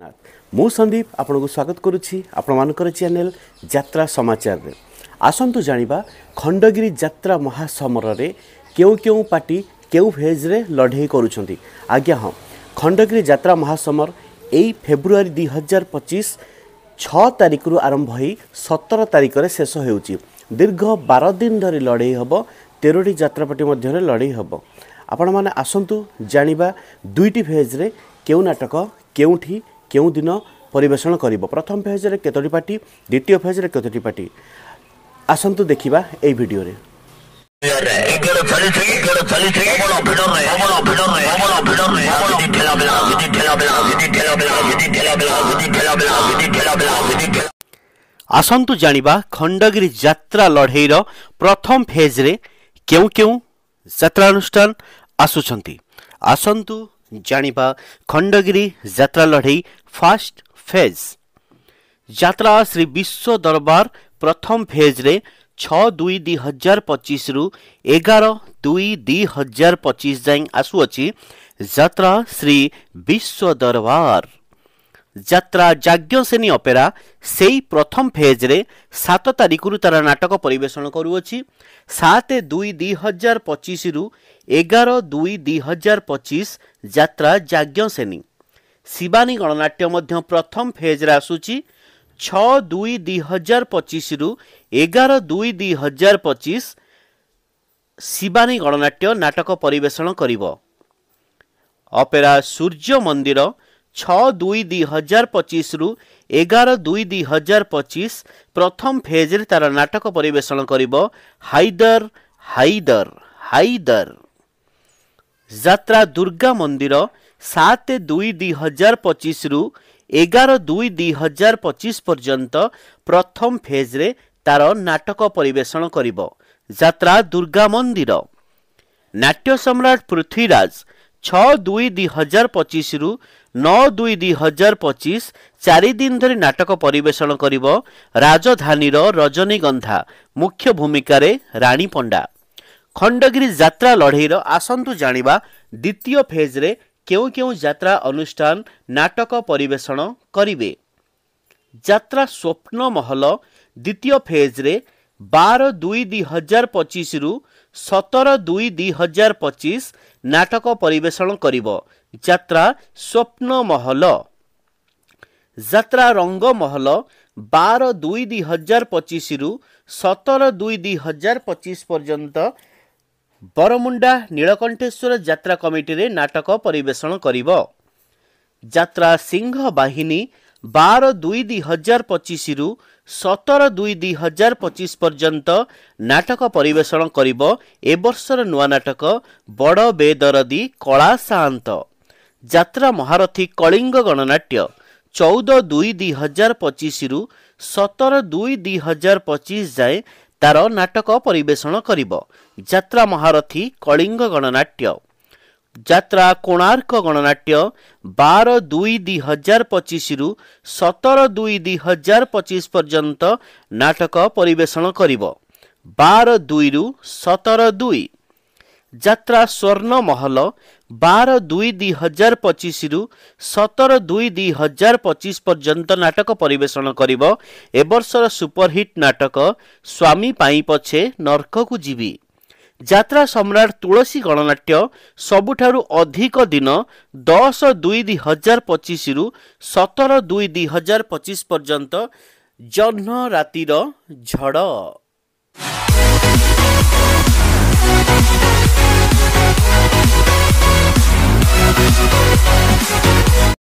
मु संदीप आपन को स्वागत करुछि आपण मानकर चैनल यात्रा समाचार रे। आसंतु जानिबा खंडगिरी यात्रा महासमर रे केउ केउ पार्टी केउ फेज रे लढेई करूछंती। आज्ञा हां खंडगिरी यात्रा महासमर एई फेब्रुआरी 2025 6 तारिख रु आरंभ होई 17 तारिख रे शेष हेउची। दीर्घ 12 दिन धरि लढेई हबो। 13टी यात्रा पार्टी मध्य रे लढेई हबो। आपण माने आसंतु जानिबा दुईटी फेज रे केउ नाटक केउठी केउ दिन परिवेषण करिवो। प्रथम फेज रे केतोटी पार्टी, द्वितीय फेज रे केतोटी पार्टी, आसंतु देखिबा एई वीडियो रे। आसंतु जानिबा खंडगिरी यात्रा लढेईर प्रथम फेज रे केउ केउ यात्रा अनुष्ठान आसुछंती। आसंतु जानिबा खंडगिरी यात्रा लढेई फर्स्ट फेज। यात्रा श्री विश्व दरबार प्रथम फेज रे 6/2/2025 रु 11/2/2025 जाई आसुअछि। यात्रा श्री विश्व दरबार यात्रा जाज्ञसेनी अपेरा सेई प्रथम फेज रे 7 तारिख रु तार नाटक परिवेषण करूअछि। 7/2/2025 रु 11/2/2025 यात्रा जाज्ञसेनी। शिवानी गणनाट्य मध्य प्रथम फेज रे आसुछि। 6/2/2025 रु 11/2/2025 शिवानी गणनाट्य नाटक परिवेषण करिवो। अपेरा सूर्य मंदिर 6/2/2025 रु 11/2/2025 प्रथम फेज रे तार नाटक परिवेषण करिवो। हाइदर हाइदर हाइदर। यात्रा दुर्गा मंदिर 7/2/2025 रु 11/2/2025 पर्यंत प्रथम फेज रे तार नाटक परिवेषण करिवो। यात्रा दुर्गा मंदिर। नाट्य सम्राट पृथ्वीराज 6/2/2025 रु 9/2/2025 4 दिन धरी नाटक परिवेषण करिवो। राजधानीर रजनीगंधा मुख्य भूमिका रे रानी पंडा। खंडगिरी यात्रा लढेईर आसंतु जानिबा द्वितीय फेज रे केउ केउ यात्रा अनुष्ठान नाटक परिवेषण करिवे। यात्रा स्वप्न महल द्वितीय फेज रे 12/2/2025 रु 17/2/2025 नाटक परिवेषण करिवो। यात्रा स्वप्न महल। यात्रा रंग महल 12/2/2025 रु 17/2/2025 पर्यंत बरमुंडा नीलकंठेश्वर यात्रा कमिटी रे नाटक परिवेषण करिवो। यात्रा सिंह बाहिनी 12/2/2025 रु 17/2/2025 पर्यंत नाटक परिवेषण करिवो। ए वर्षर नुआ नाटक बड़ बेदरदी कला सान्त। यात्रा महारथी कलिंग गणनाट्य 14/2/2025 रु 17/2/2025 जाए तार नाटक परिवेषण करिवो। यात्रा महारथी कलिंग गणनाट्य। यात्रा कोणार्क गणनाट्य 12/2/2025 रु 17/2/2025 पर्यंत नाटक परिवेषण करिवो। 12/2 रु 17/2। यात्रा स्वर्ण महल 12/2/2025 रु 17/2/2025 पर्यंत नाटक परिवेषण करिवो। ए वर्षर सुपरहिट नाटक स्वामी पाई पछे नरक को जीवी। यात्रा सम्राट तुलसी गणनाट्य सबुठारु अधिक दिन 10/2/2025 रु 17/2/2025 पर्यंत जह्न रातिर झड़।